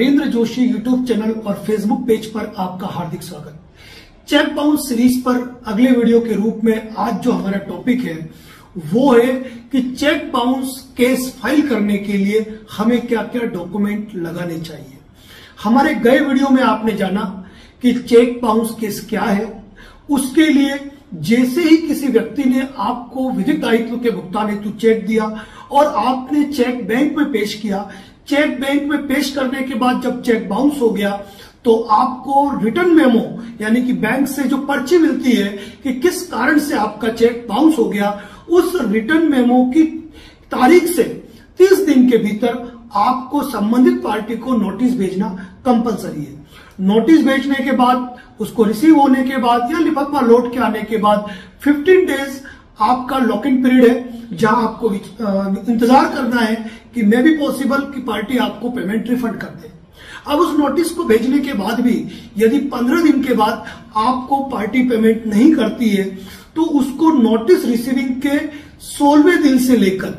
Narendra Joshi YouTube channel और Facebook page पर आपका हार्दिक स्वागत। चेक बाउंस सीरीज पर अगले वीडियो के रूप में आज जो हमारा टॉपिक है वो है कि चेक बाउंस केस फाइल करने के लिए हमें क्या क्या डॉक्यूमेंट लगाने चाहिए। हमारे गए वीडियो में आपने जाना कि चेक बाउंस केस क्या है। उसके लिए जैसे ही किसी व्यक्ति ने आपको विधिक दायित्व के भुगतान हेतु चेक दिया और आपने चेक बैंक में पेश किया, चेक बैंक में पेश करने के बाद जब चेक बाउंस हो गया तो आपको रिटर्न मेमो यानी कि बैंक से जो पर्ची मिलती है कि किस कारण से आपका चेक बाउंस हो गया, उस रिटर्न मेमो की तारीख से 30 दिन के भीतर आपको संबंधित पार्टी को नोटिस भेजना कंपलसरी है। नोटिस भेजने के बाद, उसको रिसीव होने के बाद या लिफाफा लौट के आने के बाद 15 डेज आपका लॉक इन पीरियड है, जहां आपको इंतजार करना है कि मे बी पॉसिबल कि पार्टी आपको पेमेंट रिफंड कर दे। अब उस नोटिस को भेजने के बाद भी यदि 15 दिन के बाद आपको पार्टी पेमेंट नहीं करती है तो उसको नोटिस रिसीविंग के 16वें दिन से लेकर,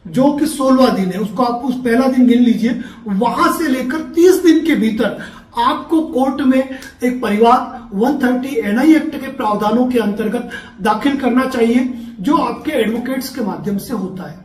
जो कि 16वां दिन है, उसको आप उस पहला दिन गिन लीजिए, वहां से लेकर 30 दिन के भीतर आपको कोर्ट में एक परिवाद 130 एनआई एक्ट के प्रावधानों के अंतर्गत दाखिल करना चाहिए, जो आपके एडवोकेट्स के माध्यम से होता है,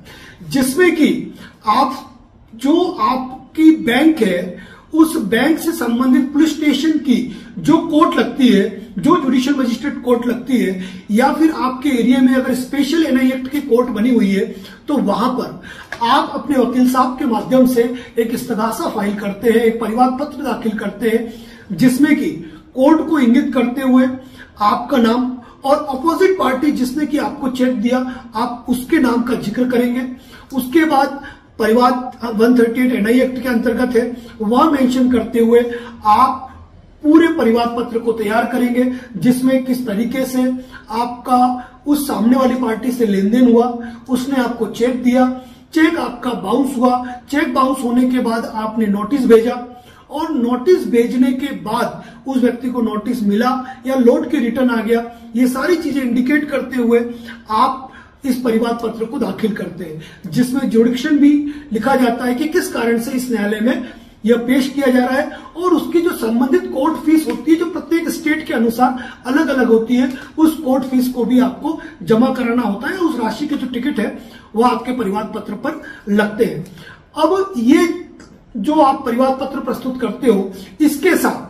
जिसमें कि आपकी बैंक है उस बैंक से संबंधित पुलिस स्टेशन की जो कोर्ट लगती है, जो जुडिशियल मजिस्ट्रेट कोर्ट लगती है, या फिर आपके एरिया में अगर स्पेशल एनआई एक्ट की कोर्ट बनी हुई है तो वहां पर आप अपने वकील साहब के माध्यम से एक इस्तगासा फाइल करते हैं, एक परिवाद पत्र दाखिल करते हैं, जिसमें कि कोर्ट को इंगित करते हुए आपका नाम और अपोजिट पार्टी जिसने कि आपको चेक दिया आप उसके नाम का जिक्र करेंगे। उसके बाद परिवाद 138 एनआई एक्ट के अंतर्गत है, वह मेंशन करते हुए आप पूरे परिवाद पत्र को तैयार करेंगे, जिसमें किस तरीके से आपका उस सामने वाली पार्टी से लेन देन हुआ, उसने आपको चेक दिया, चेक आपका बाउंस हुआ, चेक बाउंस होने के बाद आपने नोटिस भेजा और नोटिस भेजने के बाद उस व्यक्ति को नोटिस मिला या लौट के रिटर्न आ गया, ये सारी चीजें इंडिकेट करते हुए आप इस परिवाद पत्र को दाखिल करते हैं, जिसमें जुडिक्शन भी लिखा जाता है कि किस कारण से इस न्यायालय में यह पेश किया जा रहा है और उसकी जो संबंधित कोर्ट फीस होती है, जो प्रत्येक स्टेट के अनुसार अलग अलग होती है, उस कोर्ट फीस को भी आपको जमा कराना होता है। उस राशि के जो टिकट है वह आपके परिवाद पत्र पर लगते हैं। अब ये जो आप परिवाद पत्र प्रस्तुत करते हो, इसके साथ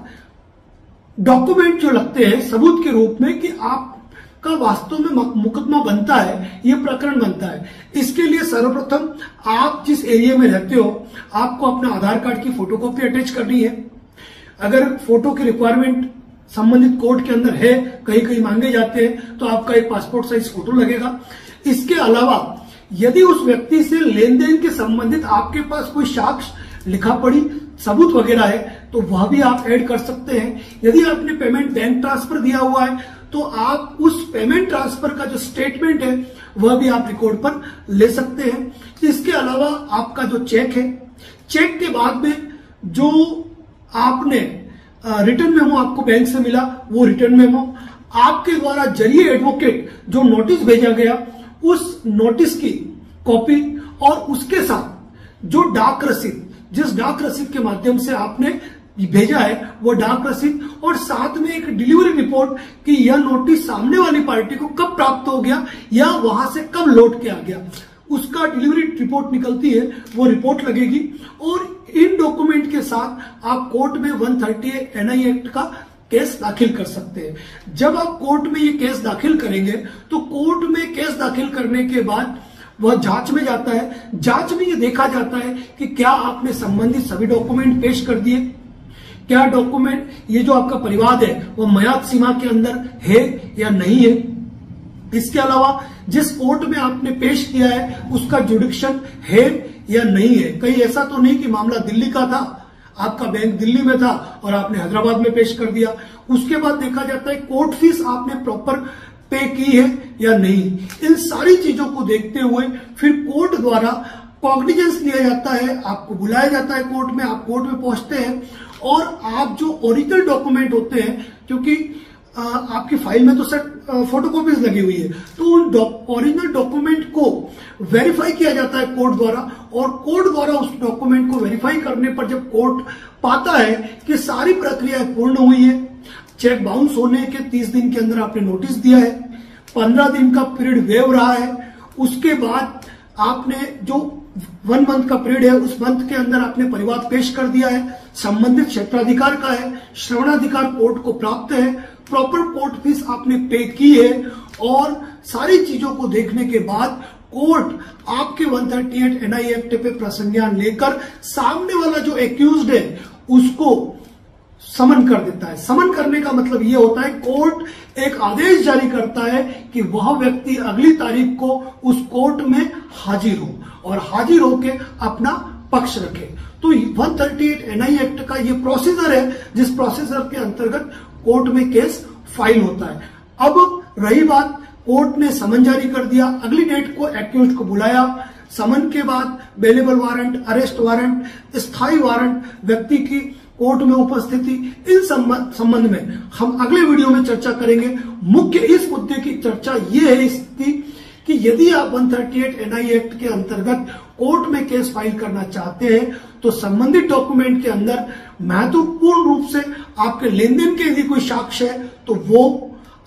डॉक्यूमेंट जो लगते हैं सबूत के रूप में कि आप का वास्तव में मुकदमा बनता है, ये प्रकरण बनता है। इसके लिए सर्वप्रथम आप जिस एरिया में रहते हो आपको अपना आधार कार्ड की फोटोकॉपी अटैच करनी है। अगर फोटो की रिक्वायरमेंट संबंधित कोर्ट के अंदर है, कहीं कहीं मांगे जाते हैं, तो आपका एक पासपोर्ट साइज फोटो लगेगा। इसके अलावा यदि उस व्यक्ति से लेन देन के संबंधित आपके पास कोई साक्ष्य, लिखा पढ़ी सबूत वगैरह है तो वह भी आप ऐड कर सकते हैं। यदि आपने पेमेंट बैंक ट्रांसफर दिया हुआ है तो आप उस पेमेंट ट्रांसफर का जो स्टेटमेंट है वह भी आप रिकॉर्ड पर ले सकते हैं। इसके अलावा आपका जो चेक है, चेक के बाद में जो आपने रिटर्न मेमो आपको बैंक से मिला, वो रिटर्न मेमो, आपके द्वारा जरिए एडवोकेट जो नोटिस भेजा गया उस नोटिस की कॉपी और उसके साथ जो डाक रसीद, जिस डाक रसीद के माध्यम से आपने भेजा है वो डाक रसीद, और साथ में एक डिलीवरी रिपोर्ट कि यह नोटिस सामने वाली पार्टी को कब प्राप्त हो गया या वहां से कब लौट के आ गया, उसका डिलीवरी रिपोर्ट निकलती है, वो रिपोर्ट लगेगी। और इन डॉक्यूमेंट के साथ आप कोर्ट में 138 एनआई एक्ट का केस दाखिल कर सकते हैं। जब आप कोर्ट में ये केस दाखिल करेंगे तो कोर्ट में केस दाखिल करने के बाद वह जांच में जाता है। जांच में ये देखा जाता है कि क्या आपने संबंधित सभी डॉक्यूमेंट पेश कर दिए, क्या डॉक्यूमेंट, ये जो आपका परिवाद है वो मयाद सीमा के अंदर है या नहीं है। इसके अलावा जिस कोर्ट में आपने पेश किया है उसका जुडिक्शन है या नहीं है। कहीं ऐसा तो नहीं कि मामला दिल्ली का था, आपका बैंक दिल्ली में था और आपने हैदराबाद में पेश कर दिया। उसके बाद देखा जाता है कोर्ट फीस आपने प्रॉपर पे की है या नहीं। इन सारी चीजों को देखते हुए फिर कोर्ट द्वारा कॉग्निजेंस लिया जाता है, आपको बुलाया जाता है कोर्ट में, आप कोर्ट में पहुंचते हैं और आप जो ओरिजिनल डॉक्यूमेंट होते हैं, क्योंकि आपकी फाइल में तो सर फोटोकॉपीज लगी हुई है, तो उन ओरिजिनल डॉक्यूमेंट को वेरीफाई किया जाता है कोर्ट द्वारा, और कोर्ट द्वारा उस डॉक्यूमेंट को वेरीफाई करने पर जब कोर्ट पाता है कि सारी प्रक्रियाएं पूर्ण हुई है, चेक बाउंस होने के 30 दिन के अंदर आपने नोटिस दिया है, 15 दिन का पीरियड वेव रहा है, उसके बाद आपने जो 1 मंथ का पीरियड है उस मंथ के अंदर आपने परिवाद पेश कर दिया है, संबंधित क्षेत्राधिकार का है, श्रवणाधिकार कोर्ट को प्राप्त है, प्रॉपर कोर्ट फीस आपने पे की है, और सारी चीजों को देखने के बाद कोर्ट आपके 138 NI एक्ट पे प्रसंज्ञान लेकर सामने वाला जो एक्यूज्ड है उसको समन कर देता है। समन करने का मतलब यह होता है कोर्ट एक आदेश जारी करता है कि वह व्यक्ति अगली तारीख को उस कोर्ट में हाजिर हो और हाजिर होकर अपना पक्ष रखे। तो 138 NI एक्ट का ये प्रोसीजर है जिस प्रोसीजर के अंतर्गत कोर्ट में केस फाइल होता है। अब रही बात, कोर्ट ने समन जारी कर दिया, अगली डेट को एक्यूज्ड को बुलाया, समन के बाद बेलेबल वारंट, अरेस्ट वारंट, स्थायी वारंट, व्यक्ति की कोर्ट में उपस्थिति, इन संबंध में हम अगले वीडियो में चर्चा करेंगे। मुख्य इस मुद्दे की चर्चा ये है इसकी कि यदि आप 138 NI एक्ट के अंतर्गत कोर्ट में केस फाइल करना चाहते हैं तो संबंधित डॉक्यूमेंट के अंदर महत्वपूर्ण रूप से आपके लेन देन के यदि कोई साक्ष्य है तो वो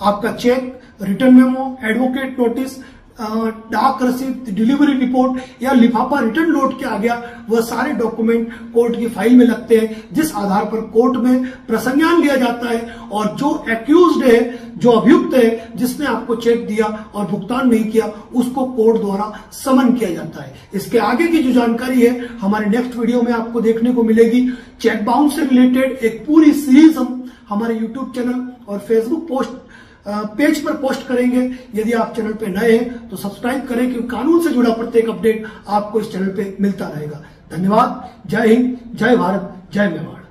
आपका cheque, return memo, advocate notice, डाक रसीद, डिलीवरी रिपोर्ट या लिफाफा रिटर्न लौट के आ गया, वह सारे डॉक्यूमेंट कोर्ट की फाइल में लगते हैं, जिस आधार पर कोर्ट में प्रसंज्ञान लिया जाता है और जो एक्यूज्ड है, जो अभियुक्त है, जिसने आपको चेक दिया और भुगतान नहीं किया, उसको कोर्ट द्वारा समन किया जाता है। इसके आगे की जो जानकारी है हमारे नेक्स्ट वीडियो में आपको देखने को मिलेगी। चेक बाउंस से रिलेटेड एक पूरी सीरीज हम हमारे यूट्यूब चैनल और फेसबुक पेज पर पोस्ट करेंगे। यदि आप चैनल पे नए हैं तो सब्सक्राइब करें क्योंकि कानून से जुड़ा प्रत्येक अपडेट आपको इस चैनल पे मिलता रहेगा। धन्यवाद। जय हिंद, जय भारत, जय मेवाड़।